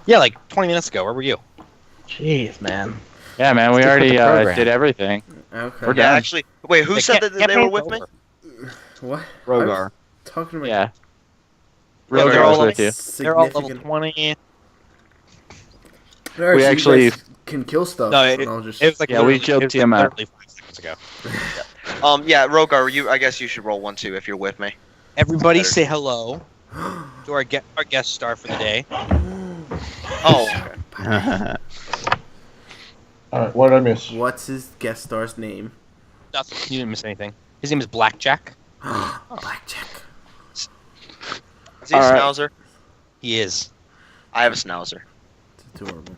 Yeah, like 20 minutes ago. Where were you? Jeez, man. Yeah, man, we Stick with already the program. did everything. Okay. We're Yeah, done. actually, wait, who The said that they were campaign's with me? over. What? Rogar. I was talking to my Yeah. Yeah, they're Rogar was all with you. They're all level significant. 20. Alright, We so actually- you guys can kill stuff. No, and I'll just... it was like Yeah, we literally- killed it was Tiamat. literally 5 seconds ago. Yeah, Rogar, I guess you should roll 1 too if you're with me. Everybody Better. say hello to our guest star for the day. Oh, okay. Alright, what did I miss? What's his guest star's name? Nothing. You didn't miss anything. His name is Blackjack. Blackjack. Is he a Alright. schnauzer? He is. I have a schnauzer. It's adorable.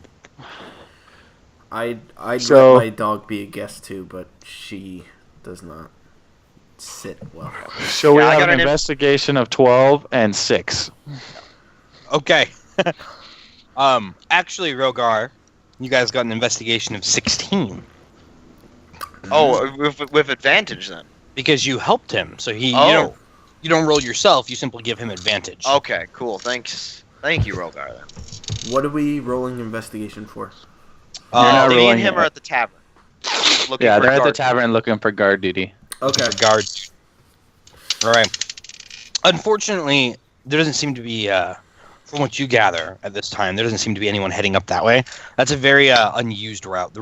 I'd So- let my dog be a guest too, but she does not sit well. So we Yeah, I have got an an investigation of 12 and 6. Okay. Actually, Rogar, you guys got an investigation of 16 Oh, with advantage then. because you helped him. So Oh. you don't roll yourself. You simply give him advantage. Okay, cool. Thanks. Thank you, Rogar. Then. What are we rolling investigation for? You're not Me rolling and him it. are at the tavern. Looking Yeah, for they're at the guard. tavern looking for guard duty. Okay. Guard. All right. Unfortunately, there doesn't seem to be, from what you gather at this time, there doesn't seem to be anyone heading up that way. That's a very unused route. The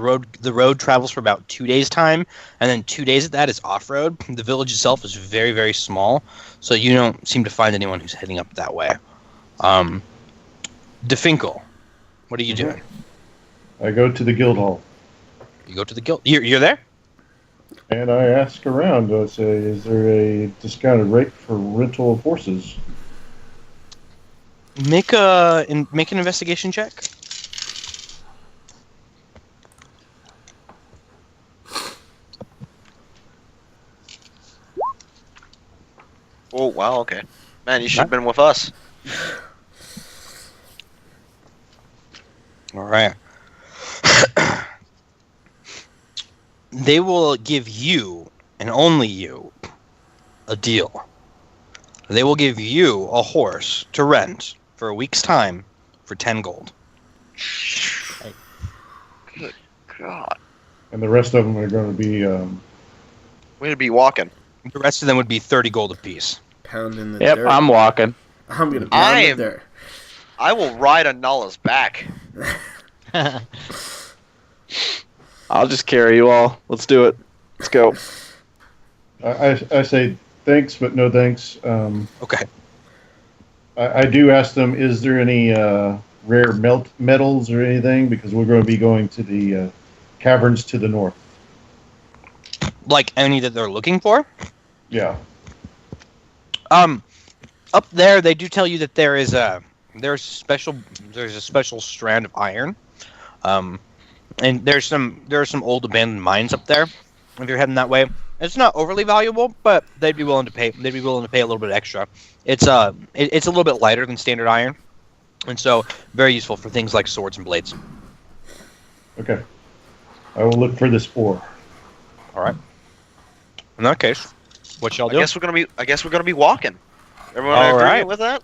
road travels for about 2 days' time, and then 2 days of that is off-road. The village itself is very, very small, so you don't seem to find anyone who's heading up that way. DeFinkle, what are you doing? I go to the guild hall You go to the guild. You're there? and I ask around. I say, is there a discounted rate for rental of horses? Make an investigation check. Oh, wow, okay. Man, you should have been with us. All right. They will give you, and only you, a deal. They will give you a horse to rent for a week's time for 10 gold. Good God. And the rest of them are going to be. We're gonna be walking. The rest of them would be 30 gold apiece. Pound in the Yep, dirt. I'm walking. I'm gonna I pound am- the dirt. I will ride on Nala's back. I'll just carry you all. Let's do it. Let's go. I say thanks, but no thanks. Okay. I do ask them, is there any rare metals or anything? Because we're going to be going to the caverns to the north. Like any that they're looking for? Yeah. Up there, they do tell you that there's a special strand of iron, and there are some old abandoned mines up there. If you're heading that way, it's not overly valuable, but they'd be willing to pay. They'd be willing to pay a little bit extra. It's a little bit lighter than standard iron, and so very useful for things like swords and blades. Okay. I will look for this ore. All right. In that case, what y'all I do? guess we're gonna be walking. Everyone All agree right. with that?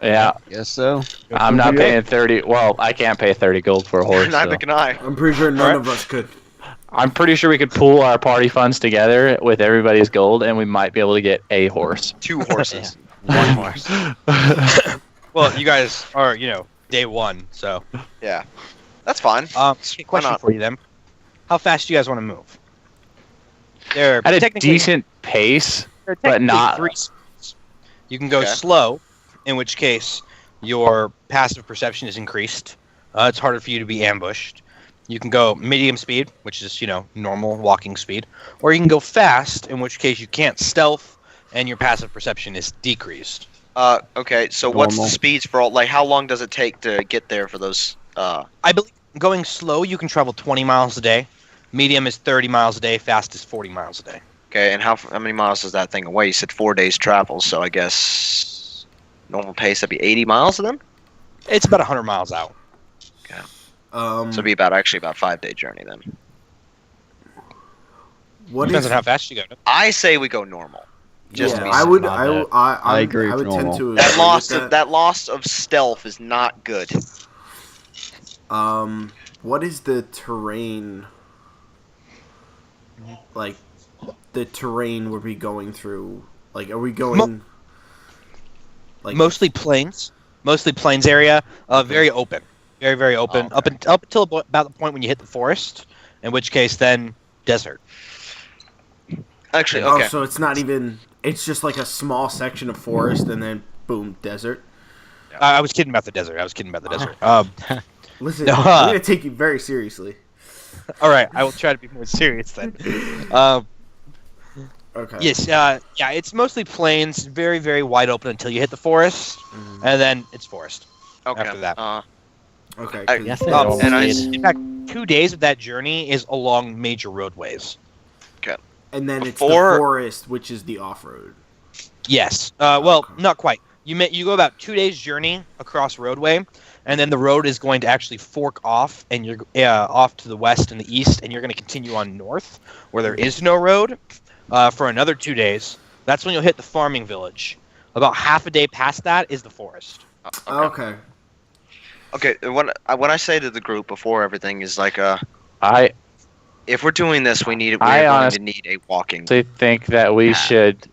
Yeah, Guess so. I'm not paying 30. Well, I can't pay 30 gold for a horse. Neither So. can I. I'm pretty sure none of us could. I'm pretty sure we could pool our party funds together with everybody's gold, and we might be able to get a horse. 2 horses. One horse. Well, you guys are day one, so Yeah, that's fine. question not? for you then: how fast do you guys want to move? They're At a technically- decent pace, they're but technically not. 3 speeds. You can go Okay. slow, in which case your passive perception is increased. It's harder for you to be ambushed. You can go medium speed, which is normal walking speed, or you can go fast, in which case you can't stealth, and your passive perception is decreased. Okay, so what's the Normal. speeds for all, like, how long does it take to get there for those, I believe going slow, you can travel 20 miles a day. Medium is 30 miles a day. Fast is 40 miles a day. okay, and how many miles is that thing away? You said 4 days travel, so I guess normal pace, that'd be 80 miles of them? It's about 100 miles out. So it'd be about 5-day journey then. What Depends is? on how fast you go. I say we go normal. Just Yeah, to be I would. not I, bad. I I agree I with would tend normal. to. That agree loss with of that loss of stealth is not good. What is the terrain? Like, the terrain we'll be going through. Like, are we going? Mostly plains area. Very open. Very, very open. Oh, okay. Up until about the point when you hit the forest, in which case then desert. Actually, okay. Oh, so it's not even. It's just like a small section of forest, and then boom, desert. I was kidding about the desert. Listen, I'm gonna take you very seriously. All right, I will try to be more serious then. Okay. Yes, yeah, it's mostly plains, very, very wide open until you hit the forest, and then it's forest. Okay. After that. Okay. I- 'cause- Yes, they Um, all and I- need- In fact, 2 days of that journey is along major roadways. and then it's Before- the forest, which is the off-road. Yes. Well, Okay. not quite. You go about 2 days journey across roadway, and then the road is going to actually fork off, and you're off to the west and the east, and you're going to continue on north, where there is no road, for another 2 days. That's when you'll hit the farming village. About half a day past that is the forest. Okay. Okay. When I say to the group before everything is like, I if we're doing this, we're going honestly to need a walking. think that we should.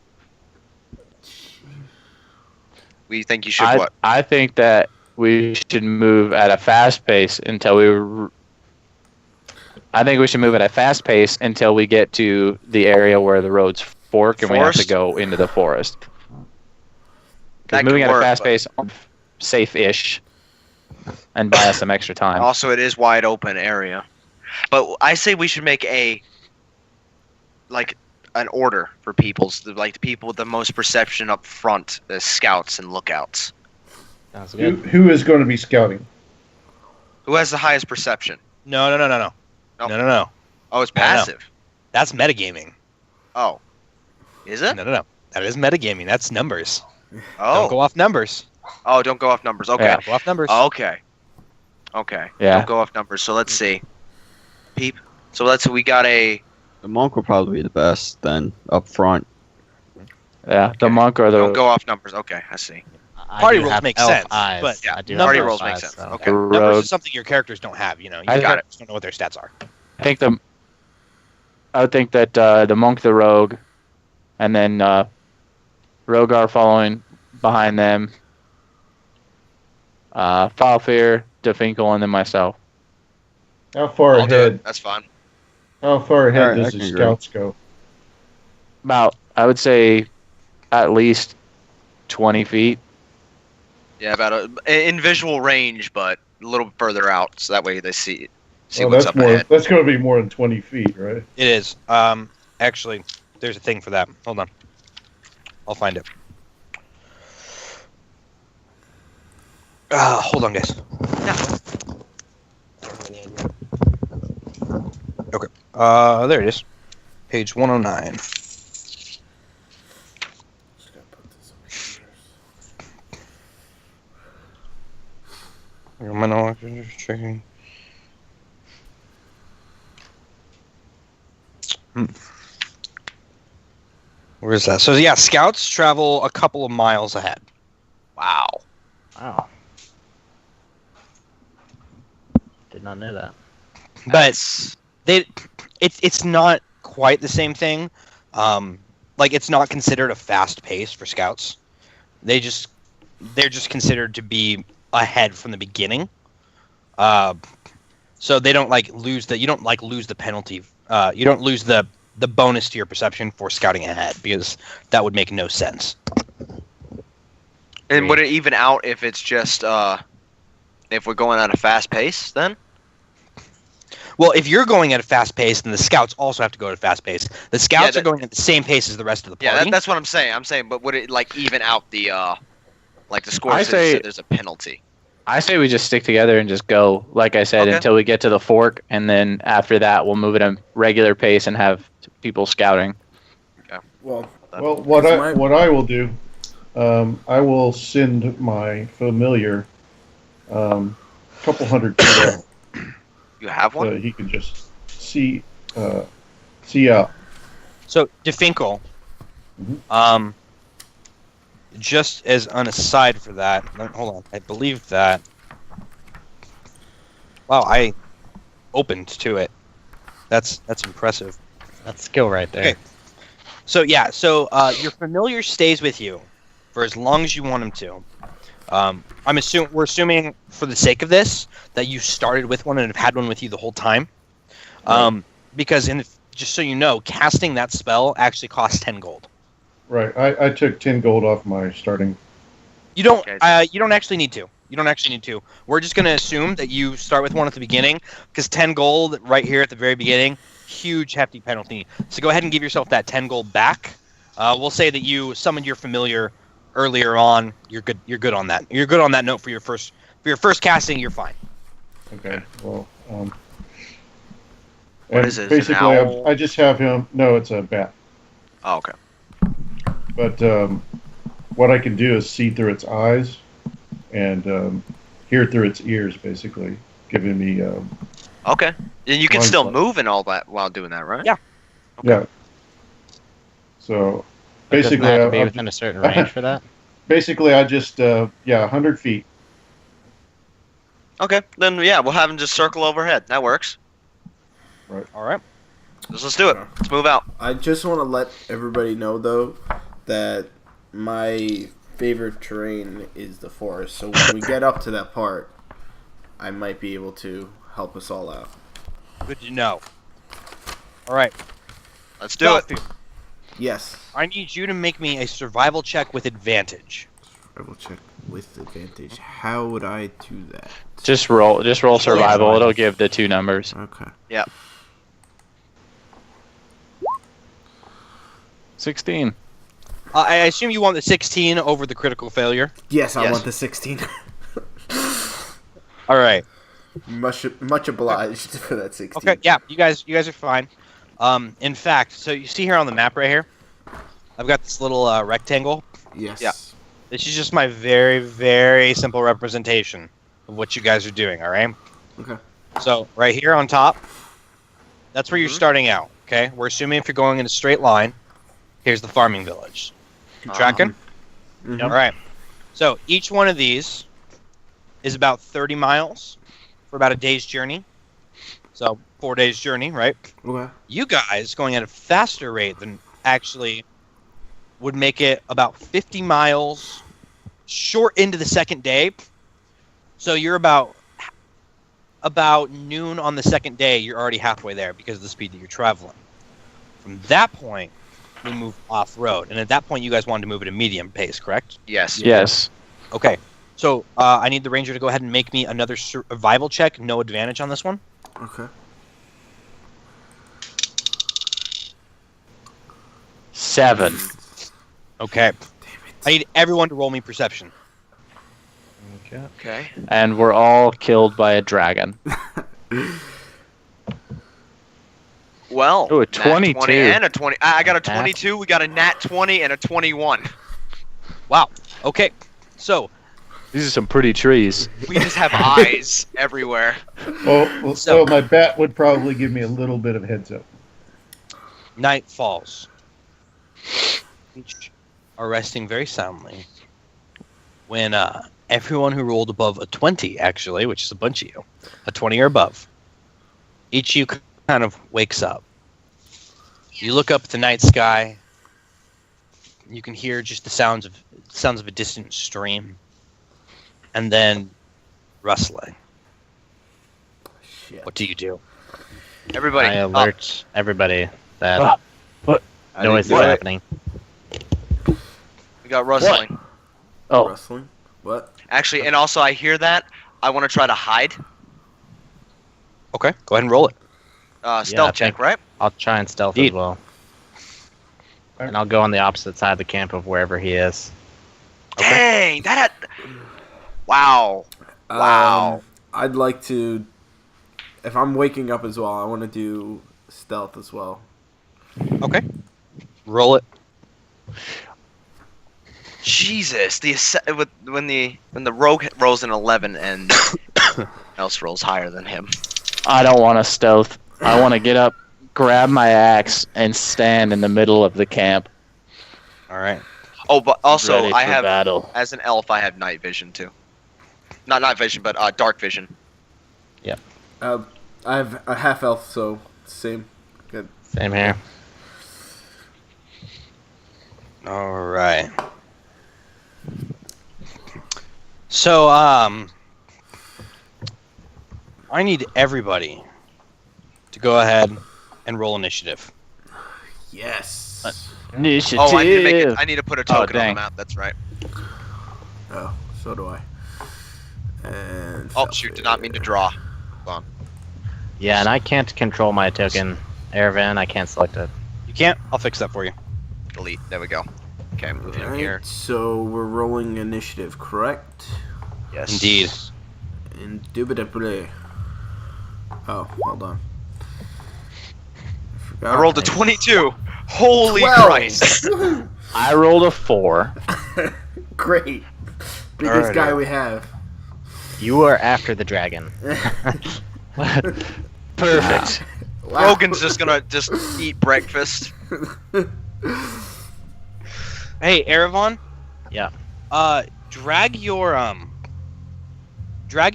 We think you should what? I think that we should move at a fast pace until we. I think we should move at a fast pace until we get to the area where the roads fork and we have to Forest? go into the forest. That Because moving could at work, a fast but- pace, safe-ish, and buy us some extra time. Also, it is wide open area. But I say we should make an order for the people with the most perception up front as scouts and lookouts. Sounds Who, good. who is going to be scouting? Who has the highest perception? No. Nope. No. Oh, it's No, no. passive. That's metagaming. Oh. Is it? No. That is metagaming. That's numbers. Don't Oh. go off numbers. Oh, don't go off numbers. Okay. Yeah. Don't go off numbers. Okay. Okay. Yeah. Don't go off numbers. So let's see. Peep. So we got a The monk will probably be the best then up front. Yeah, the monk or the don't go off numbers. Okay, I see. I Party do rolls have make elf sense, eyes. but yeah, I do party have elf rolls make eyes, sense. so- Okay. Numbers rogue. is something your characters don't have. You I got just don't know what their stats are. I think I would think that the monk, the rogue, and then Rogar following behind them. Falfir, DeFinkle, and then myself. How far I'll do ahead? it. That's fine. How far ahead Alright, I does can the agree. scouts go? About, I would say, at least 20 feet. Yeah, in visual range, but a little further out, so that way they see Oh, what's that's up more. ahead. That's going to be more than 20 feet, right? It is. Actually, there's a thing for that. Hold on. I'll find it. Hold on, guys. Okay. There it is. Page 109. Just gotta put this over here. Checking. Where is that? So yeah, scouts travel a couple of miles ahead. Wow. Wow. Did not know that. But it's not quite the same thing. Like it's not considered a fast pace for scouts. They're just considered to be ahead from the beginning. So they don't lose the penalty. You don't lose the bonus to your perception for scouting ahead because that would make no sense. And would it even out if it's just if we're going at a fast pace then? Well, if you're going at a fast pace, then the scouts also have to go at a fast pace. The scouts are going at the same pace as the rest of the party. Yeah, that's what I'm saying. But would it even out the the score? I say- there's a penalty. I say we just stick together and just go, like I said, Okay. until we get to the fork, and then after that, we'll move at a regular pace and have people scouting. Well, Well, what It's I what I will do, I will send my familiar, couple hundred feet out, You have one? so he can just see out. So, DeFinkle, Mhm. just as an aside for that, hold on, I believe that Wow, I opened to it. That's impressive. That's skill right there. Okay. So yeah, your familiar stays with you for as long as you want him to. We're assuming for the sake of this that you started with one and have had one with you the whole time. Because just so you know, casting that spell actually costs 10 gold. Right. I took 10 gold off my starting. You don't. Okay. You don't actually need to. You don't actually need to. We're just going to assume that you start with one at the beginning, because 10 gold right here at the very beginning, huge hefty penalty. So go ahead and give yourself that 10 gold back. We'll say that you summoned your familiar earlier on. You're good. You're good on that. You're good on that note for your first casting. You're fine. Okay. Well. What and is it? Is it an basically, owl? I just have him. No, it's a bat. Oh, okay. But what I can do is see through its eyes and hear through its ears, basically, giving me. Okay. And you can One still slot. move and all that while doing that, right? Yeah. Yeah. So But doesn't basically, that have to be I within a certain range for that? basically I just 100 feet. Okay. Then yeah, we'll have him just circle overhead. That works. All right. Let's do it. Let's move out. I just want to let everybody know, though, that my favorite terrain is the forest. So when we get up to that part, I might be able to help us all out. Good to know. All right. Let's do it. Stealthy. Yes. I need you to make me a survival check with advantage. I will check with advantage. How would I do that? Just roll survival. It'll give the 2 numbers. Okay. 16. I assume you want the 16 over the critical failure. Yes, I Yes. want the 16. All right. much obliged for that 16. Okay. Yeah. You guys are fine. In fact, so you see here on the map right here, I've got this little rectangle. Yes. Yeah. This is just my very, very simple representation of what you guys are doing. All right. Okay. So right here on top, that's where you're starting out. Okay. We're assuming if you're going in a straight line, here's the farming village. You tracking? Mhm. All right. So each one of these is about 30 miles for about a day's journey. So 4 days journey, right? Okay. You guys going at a faster rate than actually would make it about 50 miles short into the second day. So you're about noon on the second day, you're already halfway there because of the speed that you're traveling. From that point, we move off-road. And at that point, you guys wanted to move at a medium pace, correct? Yes. Yes. Okay. So I need the ranger to go ahead and make me another survival check. No advantage on this one. Okay. 7. Okay. I need everyone to roll me perception. Okay. Okay. And we're all killed by a dragon. Well, Ooh, a nat 22. and a 20. I got a Nat. 22. We got a nat 20 and a 21. Wow. Okay. So These are some pretty trees. We just have eyes everywhere. Well, so my bat would probably give me a little bit of heads up. night falls. Each are resting very soundly. When everyone who rolled above a 20, actually, which is a bunch of you, a 20 or above, each of you kind of wakes up. You look up at the night sky. You can hear just the sounds of a distant stream, and then rustling. Shit. What do you do? Everybody, I alert everybody that Ah, what? noise is What? happening. we got rustling. Oh, Rustling? What? Actually, and also I hear that. I want to try to hide. Okay, go ahead and roll it. Stealth I check, think- right? I'll try and stealth Indeed. as well. And I'll go on the opposite side of the camp of wherever he is. Dang, that. Wow. Wow. I'd like to. If I'm waking up as well, I want to do stealth as well. Okay, roll it. Jesus, when the rogue rolls an 11 and else rolls higher than him. I don't want to stealth. I want to get up, grab my axe, and stand in the middle of the camp. All right. Oh, but also ready I for have battle. as an elf I have night vision too. Not night vision, but dark vision. I have a half elf, so same. Good. Same here. All right. So, I need everybody to go ahead and roll initiative. Yes. Initiative. Oh, I need to put a token on the dang. map. That's right. Oh, so do I. And Oh shoot! Did not mean to draw. Hold on. Yeah, and I can't control my token. Airvan, I can't select it. You can't? I'll fix that for you. Delete. There we go. Okay, I'm moving him Alright, here. so we're rolling initiative, correct? Yes. Indeed. Indubitably. Oh, hold on. I rolled a 22. Holy 12. Christ! I rolled a 4. Great. Biggest Alright, guy alright. we have. You are after the dragon. Perfect. Wow. Rogan's just gonna eat breakfast. Hey, Erevan. Yeah. Drag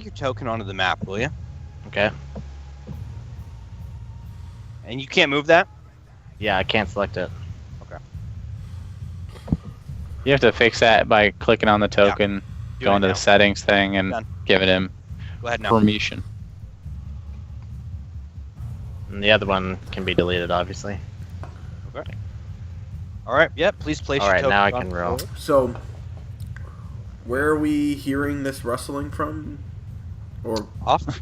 your token onto the map, will you? Okay. And you can't move that? Yeah, I can't select it. You have to fix that by clicking on the token, Do going it to the now. settings thing, and Done. giving him Go ahead now. permission. And the other one can be deleted, obviously. All right. Yep. Please place All your right, token. now I on can the roll. board. So, where are we hearing this rustling from? Or Off.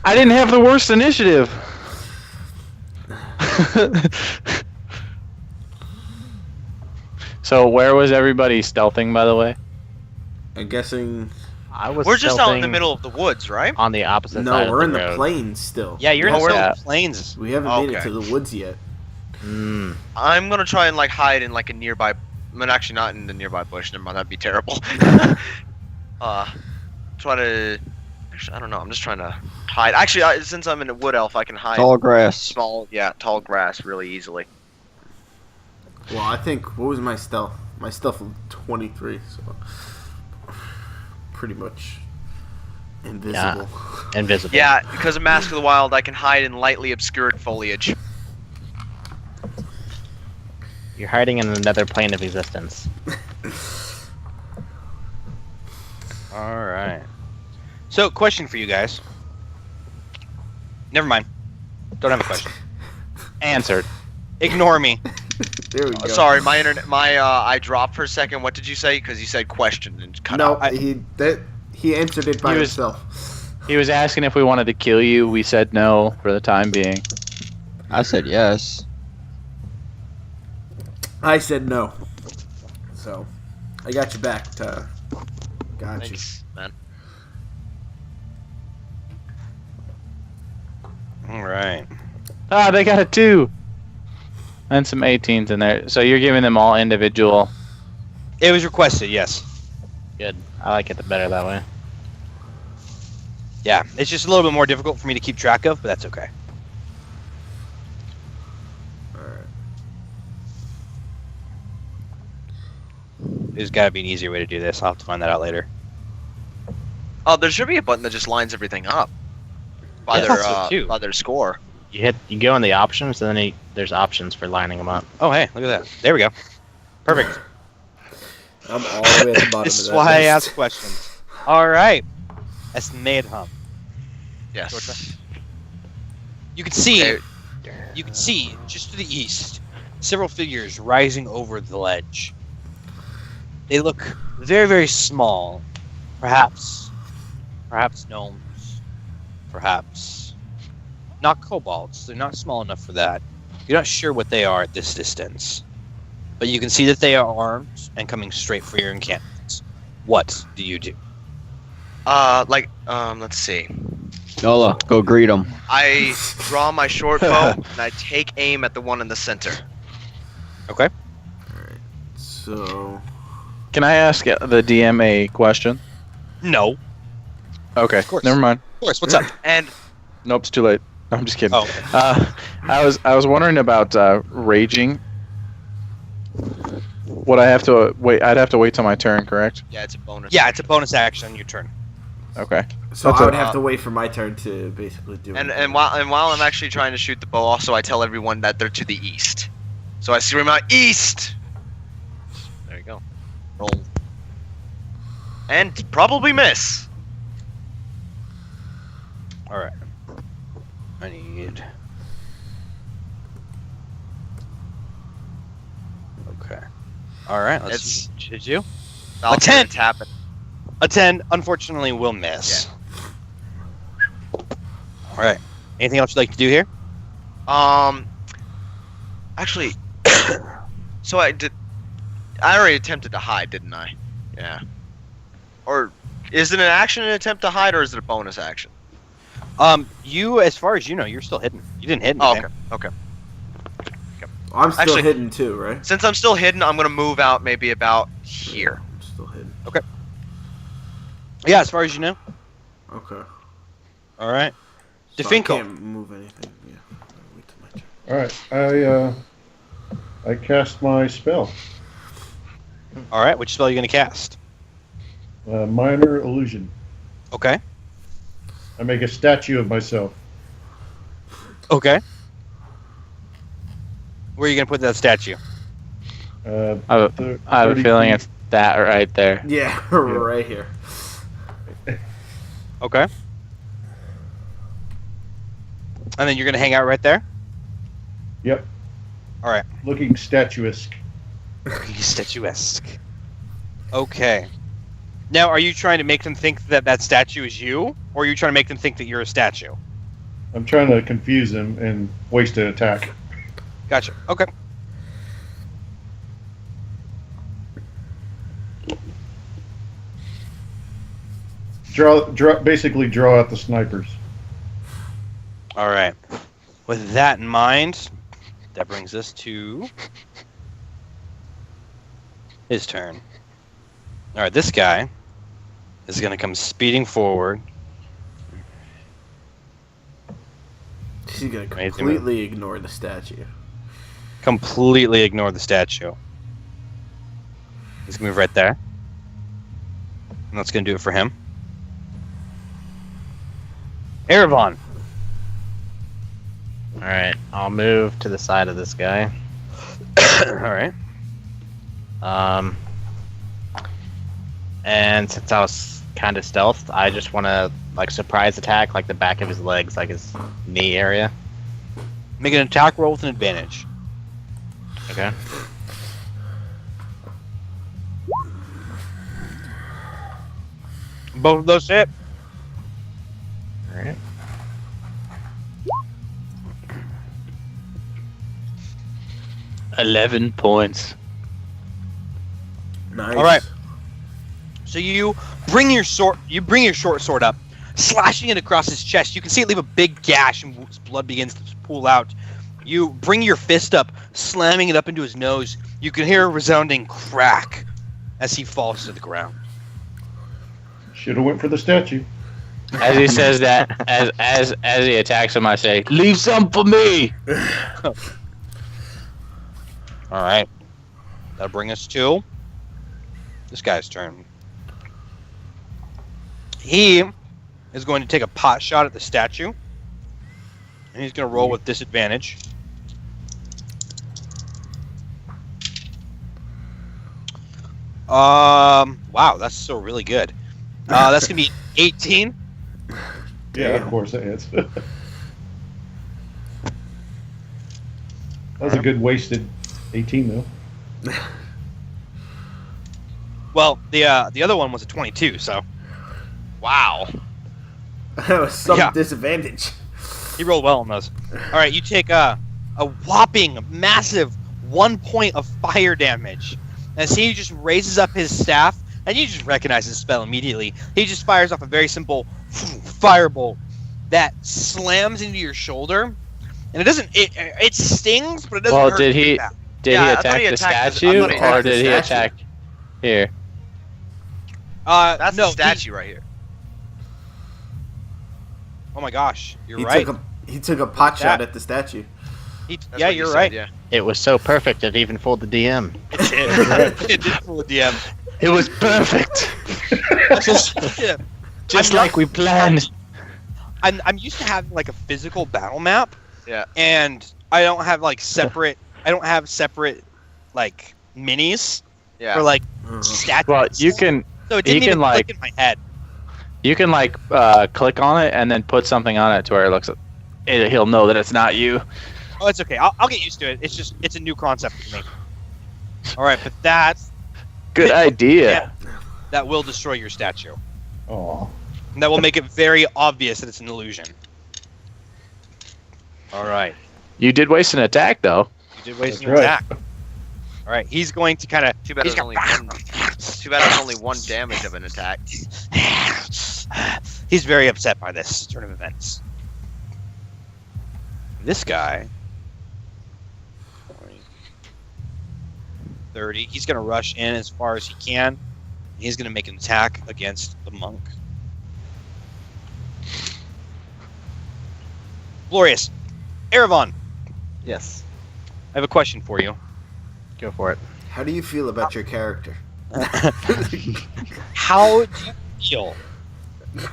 I didn't have the worst initiative. So where was everybody stealthing, by the way? I'm guessing. I was We're just out in the stealthing middle of the woods, right? on the opposite side No, of we're in the the road. plains still. Yeah, you're Oh, in we're- the plains. We haven't made it Okay. to the woods yet. Mm. I'm gonna try and hide in a nearby. I'm actually not in the nearby bush. Never mind, that'd be terrible. Try to. Actually, I don't know. I'm just trying to hide. Actually, since I'm in a wood elf, I can hide Tall grass. tall grass really easily. Well, I think, what was my stealth? My stealth was 23, so pretty much invisible. Invisible. Yeah, because of Mask of the Wild, I can hide in lightly obscured foliage. You're hiding in another plane of existence. All right. So, question for you guys. Never mind. Don't have a question. Answered. Ignore me. There we go. Sorry, my internet. I dropped for a second. What did you say? Because you said question and cut No, out. he answered it by He was- himself. He was asking if we wanted to kill you. We said no for the time being. I said yes. I said no. So, I got you back, Tyler. Got you. Thanks, man. All right. Ah, they got a 2. And some 18s in there. So you're giving them all individual. It was requested, yes. Good. I like it better that way. Yeah, it's just a little bit more difficult for me to keep track of, but that's okay. Alright. There's got to be an easier way to do this. I'll have to find that out later. Oh, there should be a button that just lines everything up by Yeah, their that's it too. by their score. You go in the options, and then there's options for lining them up. Oh, hey, look at that. There we go. Perfect. I'm all the way at the bottom This of is that why I list. ask questions. All right. That's Madhum. Yes. You can see, Okay. just to the east, several figures rising over the ledge. They look very, very small. Perhaps gnomes. Perhaps not kobolds. They're not small enough for that. You're not sure what they are at this distance. But you can see that they are armed and coming straight for your encampments. What do you do? Let's see. Nola, go greet him. I draw my short bow and I take aim at the one in the center. Okay. So, Can I ask the DM a question? No. Of Okay. course. Never mind. course. What's up? And Nope, it's too late. No, I'm just kidding. Oh. I was wondering about raging. Would I have to wait? I'd have to wait till my turn, correct? yeah, it's a bonus. Yeah, it's a bonus action on your turn. Okay. So That's I would a- have to wait for my turn to basically do it. And while I'm actually trying to shoot the bow, also I tell everyone that they're to the east. So I scream out east. There you go. Roll. And probably miss. All right. I need. Okay. All right. Let's see. Did you? I'll 10. Tap it. A 10, unfortunately, will miss. All right. Anything else you'd like to do here? Actually, so I already attempted to hide, didn't I? Yeah. Or is it an action to attempt to hide, or is it a bonus action? You, as far as you know, you're still hidden. You didn't hit Oh, anything. okay. I'm still Actually- hidden too, right? Since I'm still hidden, I'm gonna move out maybe about here. I'm still hidden. Yeah, as far as you know. Okay. All right. So I DeFinkel. can't move anything. Yeah. I'll wait till my turn. All right, I cast my spell, All right. Which spell are you going to cast? minor illusion. Okay. I make a statue of myself. Okay. Where are you going to put that statue? Uh, I have a 30 feeling feet. it's that right there. Yeah, right here. Okay. And then you're going to hang out right there? Yep. All right. Looking statuesque. Statuesque. Okay. Now, are you trying to make them think that that statue is you? Or are you trying to make them think that you're a statue? I'm trying to confuse him and waste an attack. Gotcha. Okay. Basically draw out the snipers. All right. With that in mind, that brings us to his turn. All right, this guy is going to come speeding forward. She's gonna Amazing completely ignore the statue. Completely ignore the statue. He's going to move right there. And that's going to do it for him. Erebon. Alright, I'll move to the side of this guy. All right. And since I was kind of stealthed, I just want to like surprise attack like the back of his legs, like his knee area. Make an attack roll with an advantage. Okay. Both of those hit. Alright. $11 Nice. All right. So you bring your short sword up, slashing it across his chest. You can see it leave a big gash, and his blood begins to pool out. You bring your fist up, slamming it up into his nose. You can hear a resounding crack as he falls to the ground. Should have went for the statue. As he says that, as he attacks him, I say, "Leave some for me." All right. That'll bring us to this guy's turn. He is going to take a pot shot at the statue, and he's going to roll with disadvantage. Wow, that's still really good. That's going to be 18. Yeah, of course it is. That was a good wasted 18 though. Well, the other one was a 22, so wow. That was some Yeah. disadvantage. He rolled well on those. All right, you take a whopping, massive 1 point of fire damage as he just raises up his staff, and you just recognize his spell immediately. He just fires off a very simple firebolt that slams into your shoulder, and it doesn't. It stings, but it doesn't Well, hurt. did he you that. did Yeah, he I thought attack he the attacked the- I statue thought he or attacked did the he statue. attack here? That's no, the statue right here. Oh my gosh, you're He right. He took a pot shot That- at the statue. That's Yeah, what you you're said, right. Yeah. It was so perfect it even fooled the DM. It did. It did fool the DM. It was perfect. Yeah. Just I'm like not- we planned. I'm used to having like a physical battle map. Yeah. And I don't have like separate. I don't have separate like minis Yeah. for like Uh-huh. stats. Well, you can So it didn't you even can, click like- in my head. click on it and then put something on it to where it looks. He'll know that it's not you. Oh, it's okay. I'll get used to it. It's a new concept for me. All right, but Good idea. that will destroy your statue. Oh, And that will make it very obvious that it's an illusion. All right. You did waste an attack though. You did waste That's your right. attack. All right. He's going to kind of. Too bad it was only one. Too bad it was only one damage of an attack. He's very upset by this turn of events. This guy. 30. He's going to rush in as far as he can. He's going to make an attack against the monk. Glorious. Erevan, Yes. I have a question for you. Go for it. How do you feel about your character? How do you feel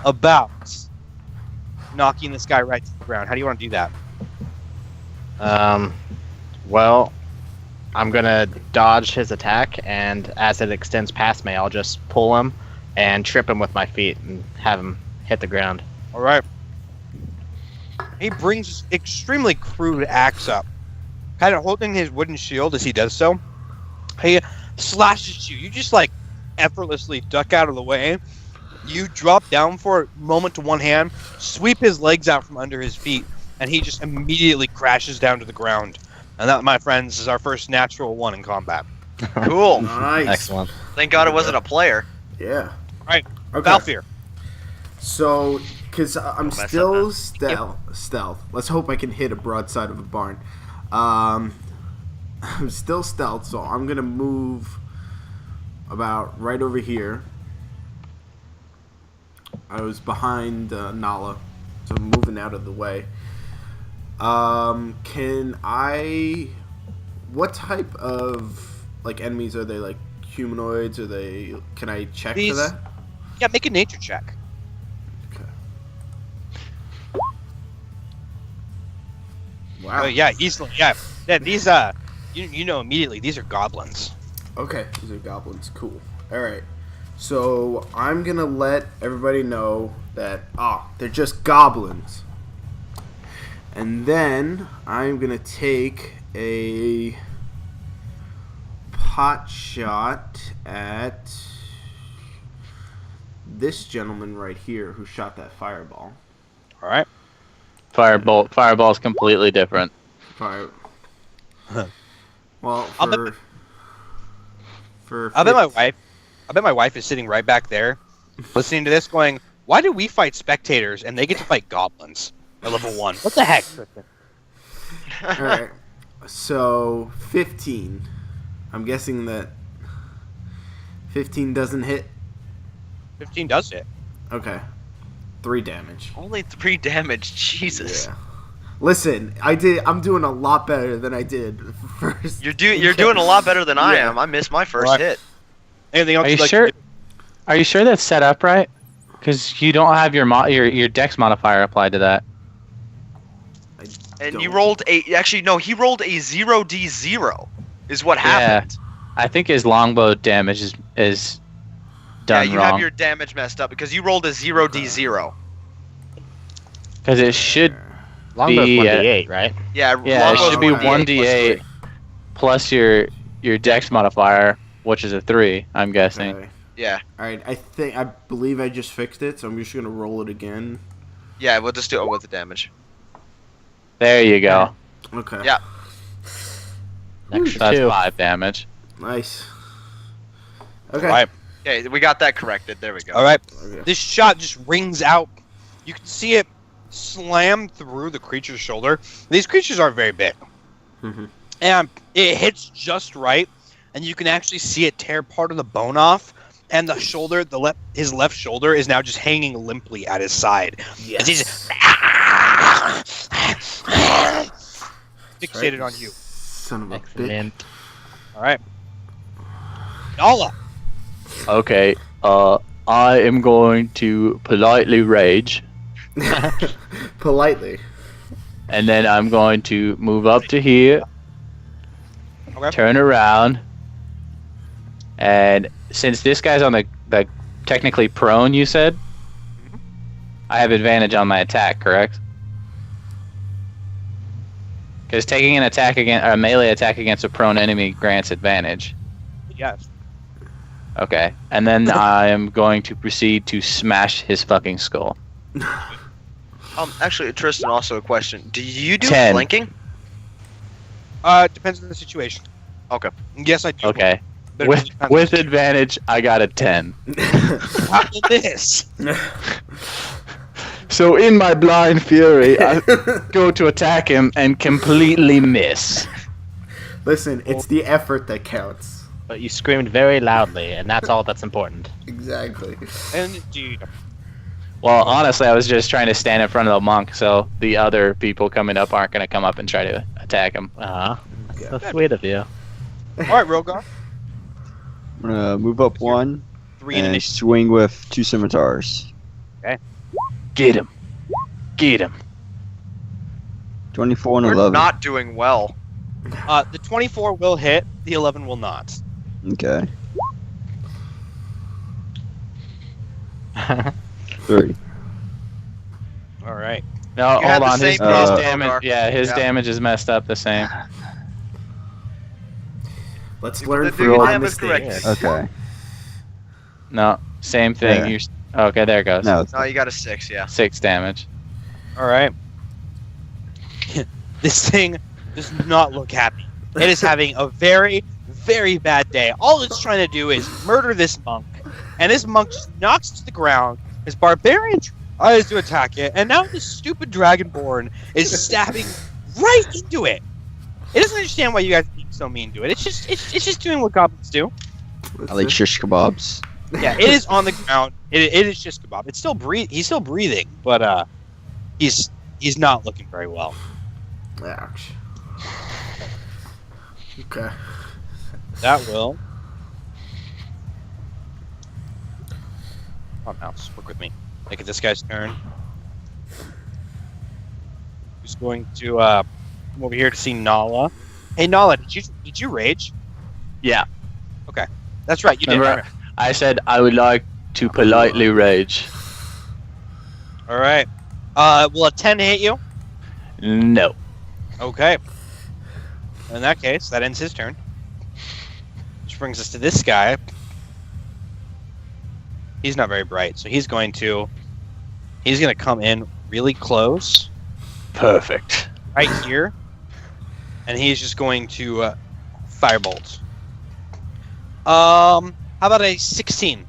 about knocking this guy right to the ground? How do you want to do that? Well, I'm gonna dodge his attack, and as it extends past me, I'll just pull him and trip him with my feet and have him hit the ground. All right. He brings his extremely crude axe up, kind of holding his wooden shield as he does so. He slashes you. You just like effortlessly duck out of the way. You drop down for a moment to one hand, sweep his legs out from under his feet, and he just immediately crashes down to the ground. And that, my friends, is our first natural one in combat. Cool. Nice. Excellent. Thank God it wasn't a player. Yeah. Right. Okay. Valfir. So, because I'm Mess up still now. stealth. Let's hope I can hit a broadside of a barn. I'm still stealth, so I'm gonna move about right over here. I was behind Nala, so I'm moving out of the way. Can I? What type of like enemies are they? Like humanoids? Are they? Can I check These- for that? Yeah, make a nature check. Okay. Wow. Yeah, easily. Yeah, these you know immediately these are goblins. Okay, these are goblins. Cool. All right. So I'm gonna let everybody know that they're just goblins, and then I'm gonna take a pot shot at this gentleman right here who shot that fireball. All right. Fireball's completely different. Fire. Well, I'll bet- for I bet my wife is sitting right back there, listening to this, going, "Why do we fight spectators and they get to fight goblins at level 1? What the heck?" All right. So 15. I'm guessing that 15 doesn't hit. 15 does hit. Okay. 3 damage. Only 3 damage. Jesus. Yeah. Listen, I'm doing a lot better than I did first. You're doing a lot better than I Yeah. am. I missed my first Right. hit. Anything else? Are you you'd like to sure? do? Are you sure that's set up right? Because you don't have your dex modifier applied to that. And you Don't. rolled he rolled a 0d0 is what happened. I think his longbow damage is done you wrong. have your damage messed up because you rolled a 0d0. Because it should Longbow's Be, 1d8, right? Yeah, it longbow's should be 1d8 1d8 plus your dex modifier, which is a 3. I'm guessing. Okay. Yeah. All right. I believe I just fixed it, so I'm just gonna roll it again. Yeah, we'll just do it with the damage. There you go. Okay. Yeah. Extra That's 2. 5 damage. Nice. Okay. All right. Okay, we got that corrected. There we go. All right. Okay. This shot just rings out. You can see it slam through the creature's shoulder. These creatures are very big. Mhm. And it hits just right, and you can actually see it tear part of the bone off, and the shoulder, his left shoulder is now just hanging limply at his side. As he's fixated on you. Son of a bitch. Excellent. All right. Nala. Okay. I am going to politely rage, Politely. and then I'm going to move up to here, Okay. turn around, and since this guy's on the technically prone, you said, I have advantage on my attack, correct? Because taking an attack against a melee attack against a prone enemy grants advantage. Yes. Okay, and then I am going to proceed to smash his fucking skull. Actually, Tristan, also a question. Do you do 10. flanking? Depends on the situation. Okay. Yes, I do. Okay, But it with really depends on with the advantage, I got a 10. situation. How about this? So in my blind fury, I go to attack him and completely miss. Listen, it's the effort that counts. But you screamed very loudly, and that's all that's important. Exactly. Indeed. Well, honestly, I was just trying to stand in front of the monk, so the other people coming up aren't going to come up and try to attack him. So sweet of you. All right, Rogar. I'm gonna move up one 3 in and initiative. swing with 2 scimitars. Get him. Get him. 24 and We're 11. not doing well. The 24 will hit. The 11 will not. Okay. 30. All right. No, You had hold the on. His same problem, damage, Rogar. yeah, his Yeah. damage is messed up the same. Let's You learn did from your my damage mistakes. correctly. Okay. No, same thing. Yeah. Okay, there it goes. No, No, you got a 6, yeah. 6 damage. All right. This thing does not look happy. It is having a very, very bad day. All it's trying to do is murder this monk, and this monk just knocks it to the ground. His barbarian tries to attack it, and now this stupid dragonborn is stabbing right into it. It doesn't understand why you guys are being so mean to it. It's just doing what goblins do. I like shish kebabs. Yeah, it is on the ground. It is just kebab. It's still He's still breathing, but he's not looking very well. Ouch. Okay. That will. Come on, mouse, work with me. Make it this guy's turn. Who's going to come over here to see Nala? Hey, Nala, did you rage? Yeah. Okay, that's right, you did. Remember, I said I would like to politely rage. All right. Will a 10 hit you? No. Okay. In that case, that ends his turn. Which brings us to this guy. He's not very bright, so he's going to come in really close, Perfect. right here, and he's just going to firebolt. How about a 16?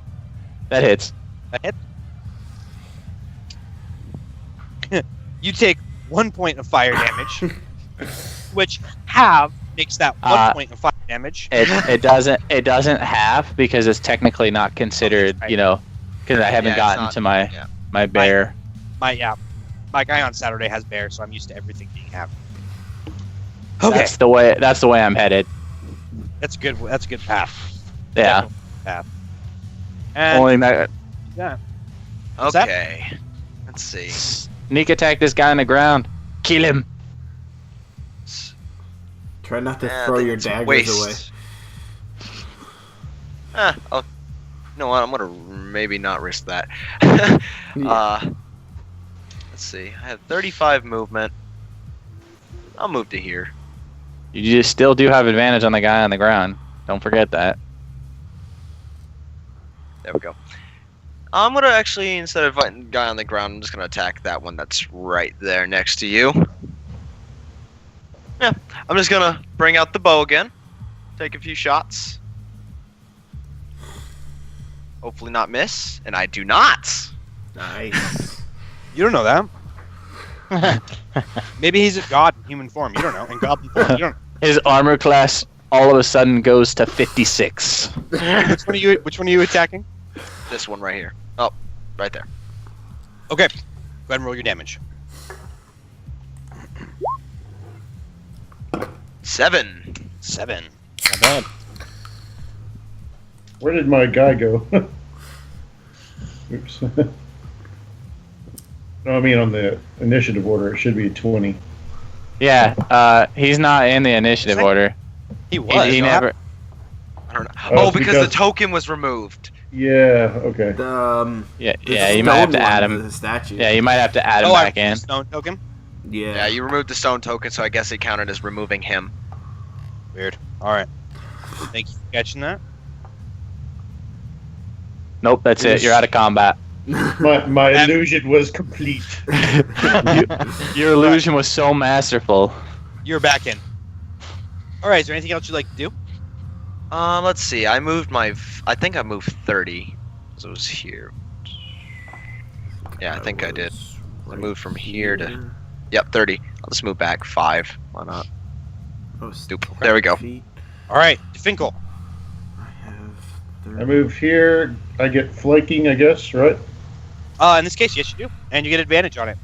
That hits. That hit. You take 1 point of fire damage, which makes that 1 point of fire damage. It doesn't have because it's technically not considered, Right. you know, because I haven't Yeah, it's gotten not- to my yeah. my bear. My guy on Saturday has bear, so I'm used to everything being half. Okay, That's the way I'm headed. that's good. That's a good path. Yeah. Definitely good path. And Only that yeah, What's that? Okay. Let's see. sneak attack this guy on the ground. Kill him. Try not to I throw think your it's a daggers waste. You know what? I'm gonna maybe not risk that. Let's see. I have 35 movement. I'll move to here. You just still do have advantage on the guy on the ground. Don't forget that. There we go. I'm gonna actually, instead of fighting the guy on the ground, I'm just gonna attack that one that's right there next to you. Yeah, I'm just gonna bring out the bow again, take a few shots. Hopefully not miss, and I do not. Nice. you don't know that. Maybe he's a god in human form. You don't know. In goblin form, you don't know. His armor class all of a sudden goes to 56. Which one are you attacking? This one right here. Oh, right there. Okay, go ahead and roll your damage. 7. 7. Not bad. Where did my guy go? Oops. No, I mean on the initiative order, it should be 20. Yeah, he's not in the initiative order. He was. He no, never. I don't know. Oh, Oh, it's because the because- token was removed. Yeah, okay. The Yeah, you might have to stone add one, him. The statue. Yeah, you might have to add him Oh, back in. stone token. Yeah. Yeah, you removed the stone token, so I guess it counted as removing him. Weird. All right. Thank you for catching that. Nope, that's it. You're out of combat. My illusion was complete. Your illusion was so masterful. You're back in. All right. Is there anything else you'd like to do? Let's see. I think I moved 30. So it was here. Yeah, I think I did. I moved from here to. Yep, 30. I'll just move back 5. Why not? Oh, Stupid. There we go. feet. All right, Finkel. I have 30. I move here. I get flanking, I guess, right? In this case, yes, you do, and you get advantage on it.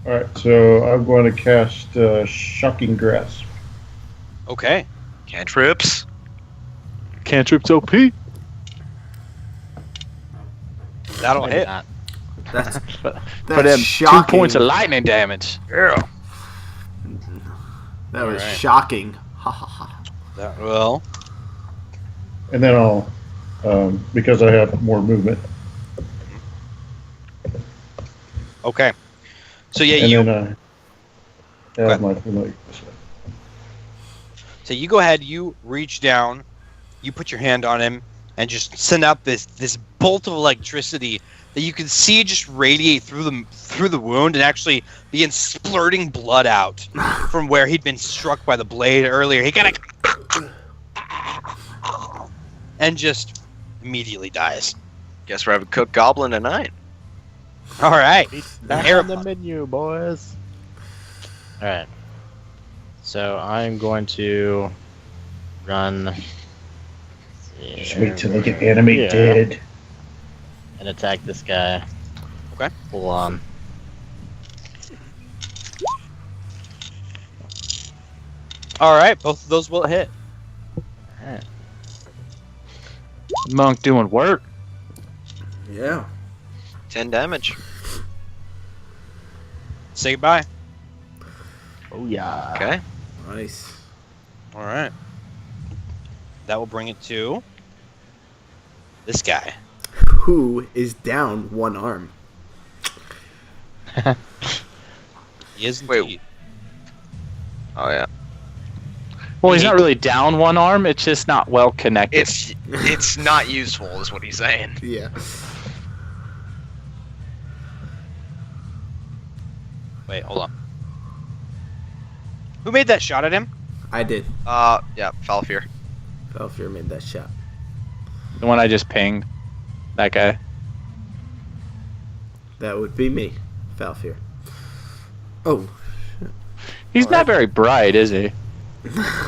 All right, so I'm going to cast Shocking Grasp. Okay. Cantrips. Cantrips OP. That'll hit. That's Put him 2 shocking. points of lightning damage. Yeah. That was Alright. shocking. Ha ha ha. That will. And then I'll, because I have more movement. Okay. So yeah, And you. then I have my familiar. So you go ahead. You reach down. You put your hand on him and just send out this bolt of electricity that you can see just radiate through the wound and actually begin splurting blood out from where he'd been struck by the blade earlier. He kind of and just immediately dies. Guess we're having cooked goblin tonight. All right. Back on the menu, boys. Alright. So I'm going to run. Just wait till they get animated. And attack this guy. Okay. Full on. All right. Both of those will hit. Monk doing work. Yeah. 10 damage. Say goodbye. Oh yeah. Okay. Nice. All right. That will bring it to this guy. Who is down one arm? He is Wait. indeed. Oh yeah. Well, he's not really down one arm. It's just not well connected. It's not useful, is what he's saying. Yeah. Wait, hold on. Who made that shot at him? I did. Yeah, Falfir. Falfir made that shot. The one I just pinged. That guy. That would be me, Falfir. Oh. He's not very bright, is he?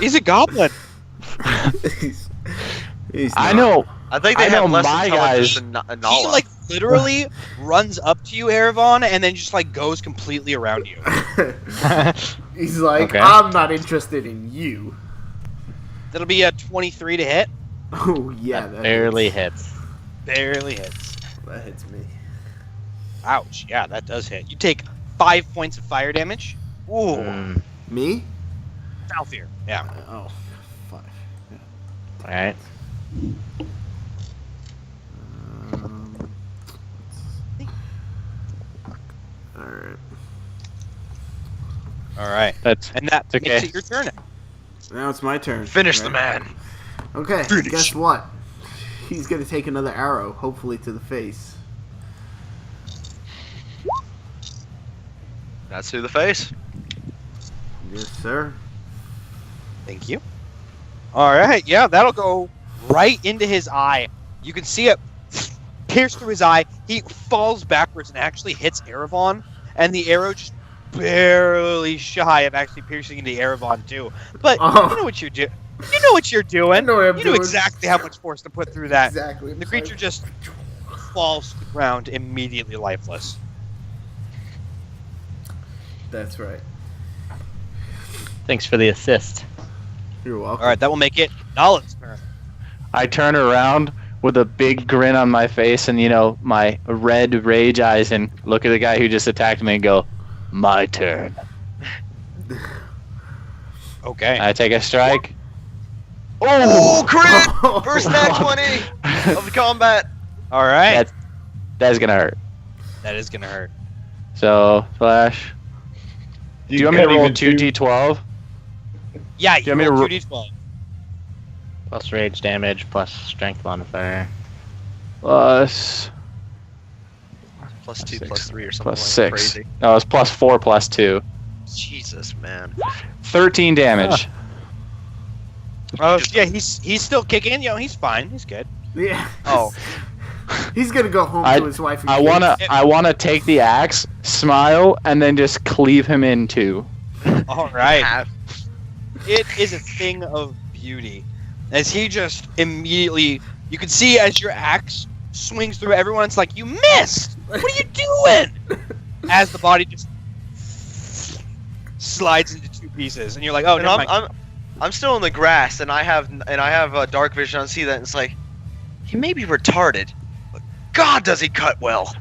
He's a goblin. he's, he's I not. know. I think they I have know less my intelligence guys- than He Nala. like literally runs up to you, Eravon, and then just like goes completely around you. He's like, Okay. I'm not interested in you. That'll be a 23 to hit. Oh yeah, that Barely hits. hits. Barely hits. That hits me. Ouch. Yeah, that does hit. You take 5 points of fire damage. Ooh. Mm, Me? Falfir. Yeah. Oh, 5. Alright. Alright. All right. That's And that It's makes okay. it your turn. Now it's my turn. Finish the right? man. Okay, Finish. guess what? He's gonna take another arrow, hopefully to the face. That's through the face. Yes, sir. Thank you. All right. Yeah, that'll go right into his eye. You can see it pierce through his eye. He falls backwards and actually hits Eravon, and the arrow just barely shy of actually piercing into Eravon too. But Oh. you know what you do. You know what you're doing. I know what I'm you know doing. exactly how much force to put through that. Exactly. The creature just falls to the ground, immediately lifeless. That's right. Thanks for the assist. You're welcome. All right, that will make it Nala's turn. I turn around with a big grin on my face and, my red rage eyes and look at the guy who just attacked me and go, my turn. Okay. I take a strike. Oh, crit! First nat 20 of the combat. All right. That's going to hurt. That is gonna hurt. So, Flash. Do you want me to roll 2d12? Yeah, Do you you want me to roll ro- 2d12. Plus rage damage, plus strength modifier. Plus Plus 2, plus 3 or something plus like 6. crazy. No, it's plus 4 plus 2. Jesus, man. 13 damage. Yeah, he's still kicking. He's fine. He's good. Yeah. Oh. He's gonna go home I- to his wife and I kids. wanna take the axe, smile, and then just cleave him in two. All right. Half. It is a thing of beauty. As he just immediately, you can see as your axe swings through everyone, it's like, you missed! What are you doing? As the body just slides into two pieces, and you're like, oh, And never mind. I'm still in the grass, and I have dark vision. I see that, and it's like, he may be retarded, but God, does he cut well.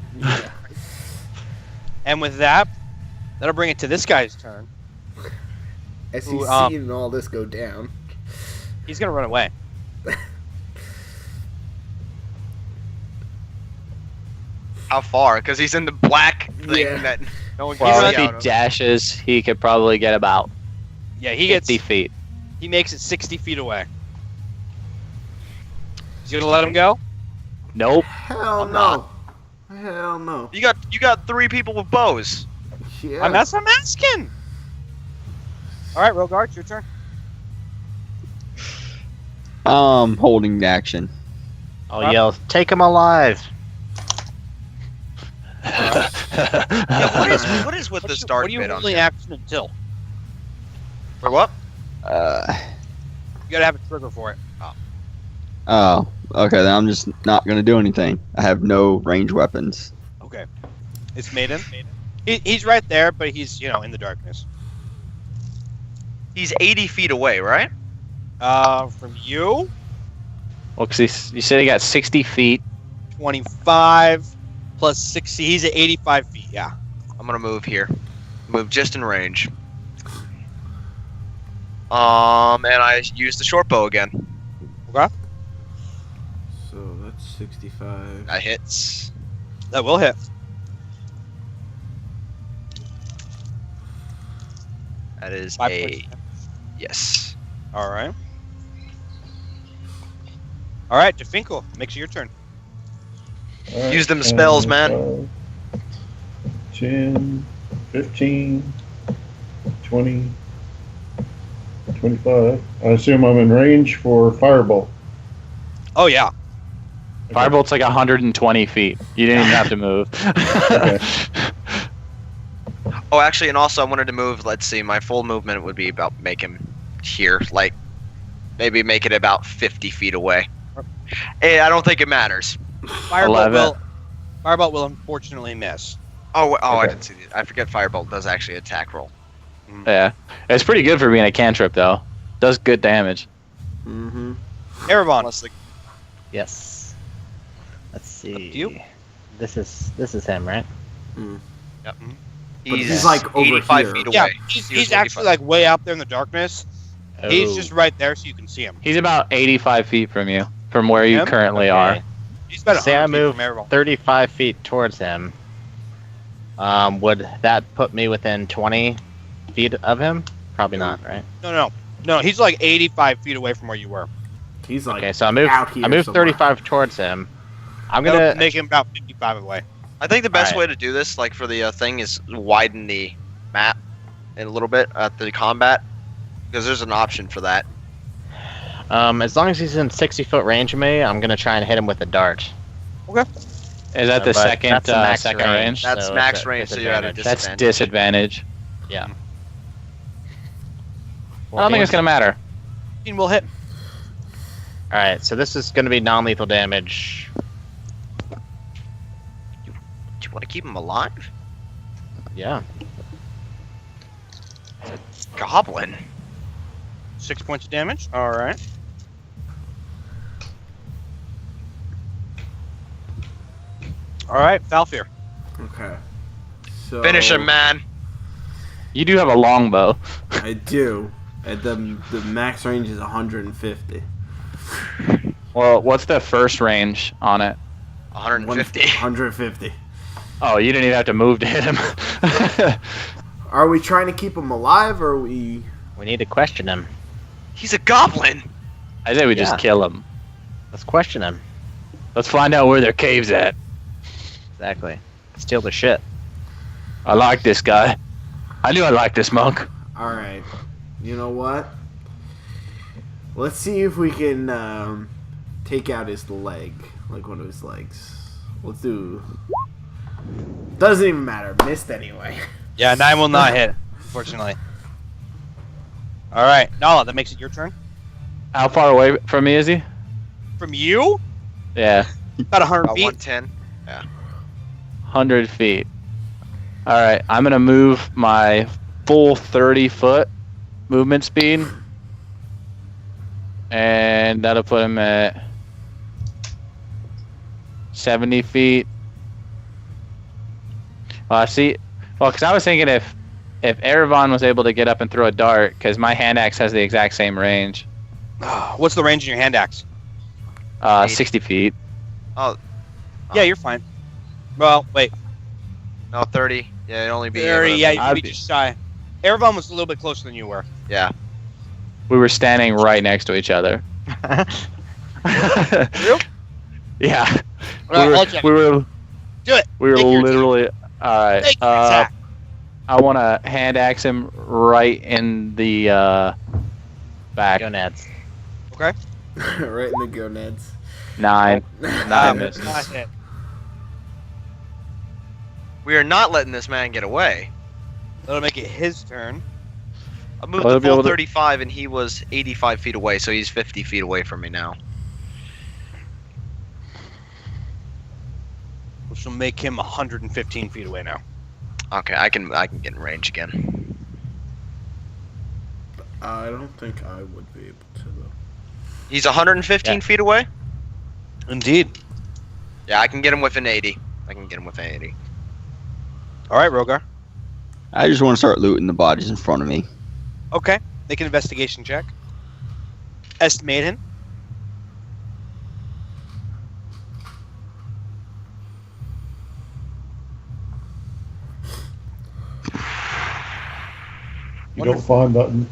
And with that, that'll bring it to this guy's turn. As he's Ooh, seeing all this go down. He's gonna run away. How far? Because he's in the black thing Yeah. that. No one Well, runs- if he dashes, he could probably get about yeah, he gets 50 feet. he makes it 60 feet away. You gonna let him go? Nope. Hell I'm no. Hell no. You got 3 people with bows. Yeah. That's what I'm asking. All right, Rogart, it's your turn. Holding action. I'll yell, take him alive! Yeah, what is with this dark What do you bit on only here? action until? For what? You gotta have a trigger for it. Oh, okay. Then I'm just not gonna do anything. I have no range weapons. Okay. It's Maiden. He's right there, but he's, in the darkness. He's 80 feet away, right? From you, Well, because you said he got 60 feet. 25 plus 60. He's at 85 feet, yeah. I'm gonna move here. Move just in range. And I use the short bow again. Okay. So that's 65. That hits. That will hit. That is 5 a points. yes. All right. All right, DeFinkle, makes it your turn. Alright, Use them spells, man. 10, 15, 20, 25. I assume I'm in range for Firebolt. Oh, yeah. Firebolt's like 120 feet. You didn't even have to move. Okay. Oh, actually, and also I wanted to move. Let's see, my full movement would be about make him here, like maybe make it about 50 feet away. Hey, I don't think it matters. Firebolt will unfortunately miss. Oh, I Okay. didn't see that. I forget Firebolt does actually attack roll. Yeah. It's pretty good for being a cantrip, though. Does good damage. Mm-hmm. Erebon. Plus the Yes. Let's see. you. This is him, right? he's like over 85 here. feet away. Yeah, He was he's actually 85. like way out there in the darkness. He's Oh. just right there so you can see him. He's about 85 feet from you, from where you Him? currently Okay. are. He's about Say I 100 feet move from Erebon. 35 feet towards him. Would that put me within 20 feet of him? Probably not, right? No, he's like 85 feet away from where you were. He's like Okay, so I moved. out here I moved somewhere. 35 towards him. I'm That'll gonna make him about 55 away. I think the best Alright. way to do this, like for the thing, is widen the map a little bit at the combat, because there's an option for that. as long as he's in 60-foot range of me, I'm gonna try and hit him with a dart. Is that the But second, that's the max second range. range? That's So max it's a range, so you're at a disadvantage. That's disadvantage. Yeah. I don't think it's going to matter. 15 will hit. All right, so this is gonna be non-lethal damage. Do you want to keep him alive? Yeah. Goblin. 6 points of damage. All right. All right, Falfir. Okay. So Finish him, man. You do have a longbow. I do. And the max range is 150. Well, what's the first range on it? 150. 150. Oh, you didn't even have to move to hit him. Are we trying to keep him alive, or are we? We need to question him. He's a goblin. I say we Yeah. just kill him. Let's question him. Let's find out where their cave's at. Exactly. Steal the shit. I like this guy. I knew I liked this monk. All right. You know what? Let's see if we can take out his leg, like one of his legs. Let's do. Doesn't even matter. Missed anyway. Yeah, 9 will not hit, unfortunately. All right, Nala, that makes it your turn. How far away from me is he? From you? Yeah, About 100 About feet. 110. 100 feet. All right, I'm gonna move my full 30-foot movement speed, and that'll put him at 70 feet. See, well, because I was thinking if Erevan was able to get up and throw a dart, because my hand axe has the exact same range, What's the range in your hand axe? 60 feet. Yeah, you're fine. Well, wait. No, 30. Yeah, it'd only be. 30, yeah, I'd you'd be be- just shy. Erevan was a little bit closer than you were. Yeah. We were standing right next to each other. Real? Yeah. Well, I'll check. We were. Do it. We were Make your literally. All right. Take your attack. I want to hand axe him right in the back. Gonads. Right in the gonads. 9. Um, misses. not hit. We are not letting this man get away. That'll make it his turn. I moved Well, the he'll be full able to- 35, and he was 85 feet away, so he's 50 feet away from me now. Which will make him 115 feet away now. Okay, I can get in range again. I don't think I would be able to though. He's 115 Yeah. feet away. Indeed. Yeah, I can get him within 80. I can get him within 80. All right, Rogar. I just want to start looting the bodies in front of me. Okay. Make an investigation check. Estimate him. You don't find nothing.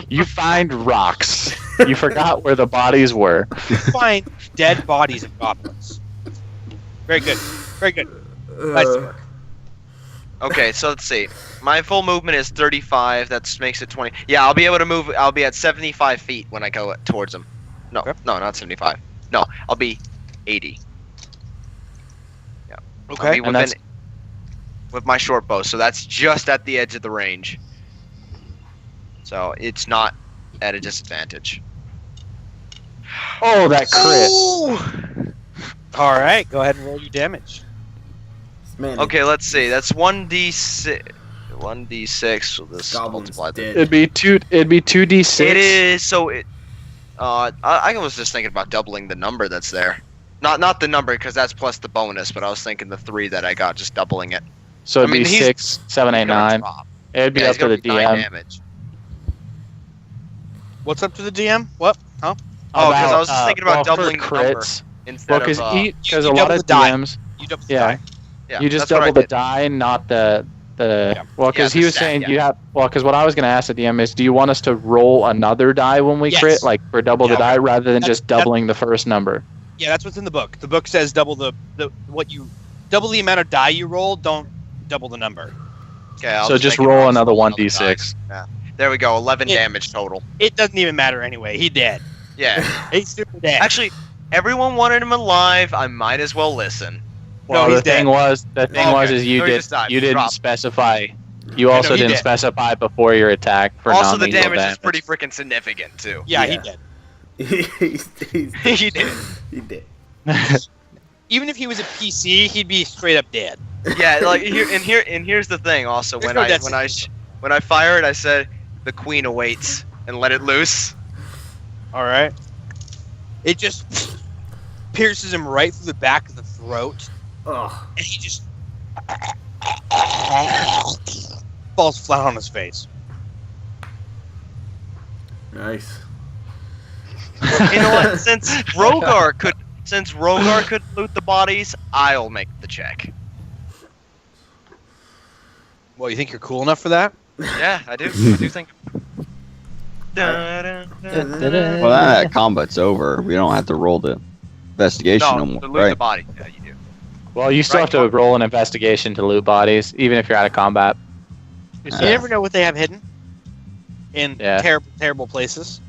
You find rocks. You forgot where the bodies were. Find dead bodies of goblins. Very good. Very good. Nice work. Okay, so let's see. My full movement is 35. That makes it 20. Yeah, I'll be able to move. I'll be at 75 feet when I go towards him. No, Okay. no, not 75. No, I'll be 80. I'll Okay. be And within that's- with my short bow, so that's just at the edge of the range. So it's not at a disadvantage. Oh, that crit. Ooh! All right. Go ahead and roll your damage. Man, Okay, let's see. That's 1d6. 1d6. So this Goblin's multiply dead. It'd be 2d6. It is so it. I was just thinking about doubling the number that's there. Not the number because that's plus the bonus, but I was thinking the 3 that I got, just doubling it. So it'd I mean, be he's- 6, 7, 8, He's gonna 9. drop. It'd be Yeah, up he's to gonna the be 9 DM. damage. What's up to the DM? What? Huh? Oh, because I was just About, thinking about well, for doubling the number crits. instead Well, of. because you a lot double of the die. DMs, You double the yeah, die. Yeah, you just that's what I double the did. die, not the. Well, because Yeah, he the was stat, saying yeah. you have. Well, because what I was going to ask the DM is, do you want us to roll another die when we Yes. crit, like for double the Yeah, die, rather than that's- just doubling the first number? Yeah, that's what's in the book. The book says double the double the amount of die you roll. Don't double the number. Okay, I'll So just make it roll roll another another 1d6. die. There we go. 11 Yeah. damage total. It doesn't even matter anyway. He dead. Yeah. He's super dead. Actually, everyone wanted him alive. I might as well listen. Well, he's the thing dead. was, Okay. is you So he did just died. you didn't Drop. specify. You also he didn't did. specify before your attack for Also, the non-lethal damage is pretty freaking significant too. yeah, Yeah. he dead. He did. He did. Even if he was a PC, he'd be straight up dead. Yeah, like here's the thing. Also, There's when no I death when I sentence. when I fire it, I said the queen awaits and let it loose. All right. It just pierces him right through the back of the throat, Ugh. and he just falls flat on his face. Nice. You know what? Since Rogar could loot the bodies, I'll make the check. Well, you think you're cool enough for that? Yeah, I do. I do think. Well, now that combat's over, we don't have to roll the investigation no No, more, to loot right? the body. Yeah, you do. Well, you still Right. have to roll an investigation to loot bodies, even if you're out of combat. You never know what they have hidden in Yeah. terrible places.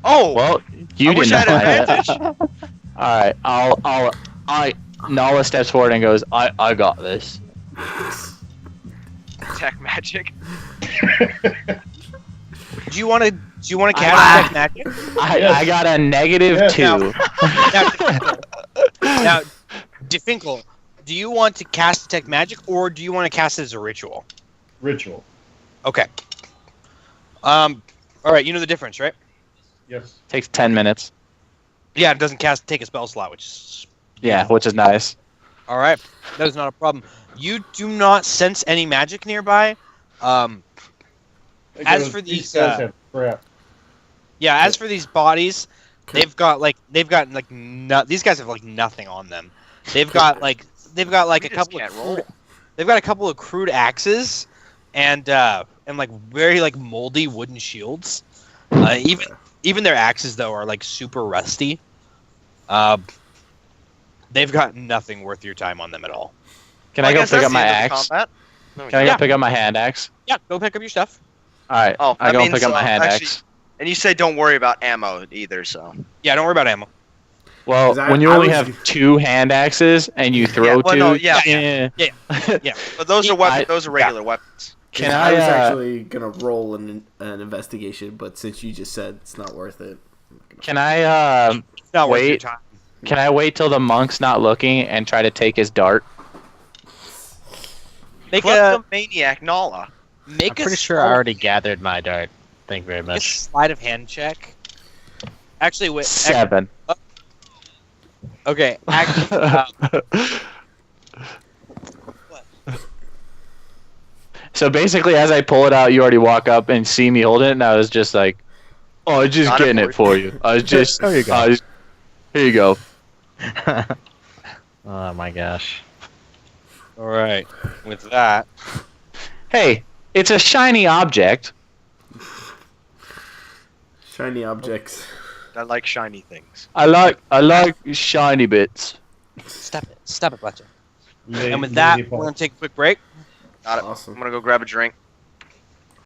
Oh, Well, you I wish I didn't had know that. advantage. All right, Nala steps forward and goes, I got this. Tech magic. Do you want to cast Detect Magic? I got a -2. Now, DeFinkle, do you want to cast Detect Magic, or do you want to cast it as a ritual? Ritual. Okay. All right. You know the difference, right? Yes. Takes 10 minutes. Yeah, it doesn't take a spell slot, which is Yeah, which is nice. all right. That is not a problem. You do not sense any magic nearby. As for these, guys have crap. Yeah, as for these bodies, these guys have like nothing on them. They've got like a couple can't of roll. they've got a couple of crude axes and like very like moldy wooden shields. Even their axes though are like super rusty. They've got nothing worth your time on them at all. Can I go guess pick that's up my the end of the axe? combat. No, Can I Yeah. go pick up my hand axe? Yeah, go pick up your stuff. Alright, Oh, I that go means, pick up my hand actually- axe. And you say don't worry about ammo either, so. Yeah, don't worry about ammo. Well, 'Cause when you I only was- have 2 hand axes and you throw well, 2, no, yeah. But those are weapons. Those are regular weapons. Can I was I actually gonna roll an investigation, but since you just said it's not worth it, can I It's not worth your Wait. time. can I wait till the monk's not looking and try to take his dart? Make Kleptomaniac Nala. I'm a pretty sure I already gathered my dart. Thank you very make a much. sleight of hand check. Actually, wait. 7. Okay. Actually, So basically, as I pull it out, you already walk up and see me hold it, and I was just like, "Oh, I was just Got it getting for it for you. I was just, There you go. here you go." Oh my gosh. all right. With that, Hey, it's a shiny object. shiny objects. I like shiny things. I like shiny bits. stop it, Blackjack. Lady- And with that, Lady we're Pop. gonna take a quick break. Got it. Awesome. I'm gonna go grab a drink.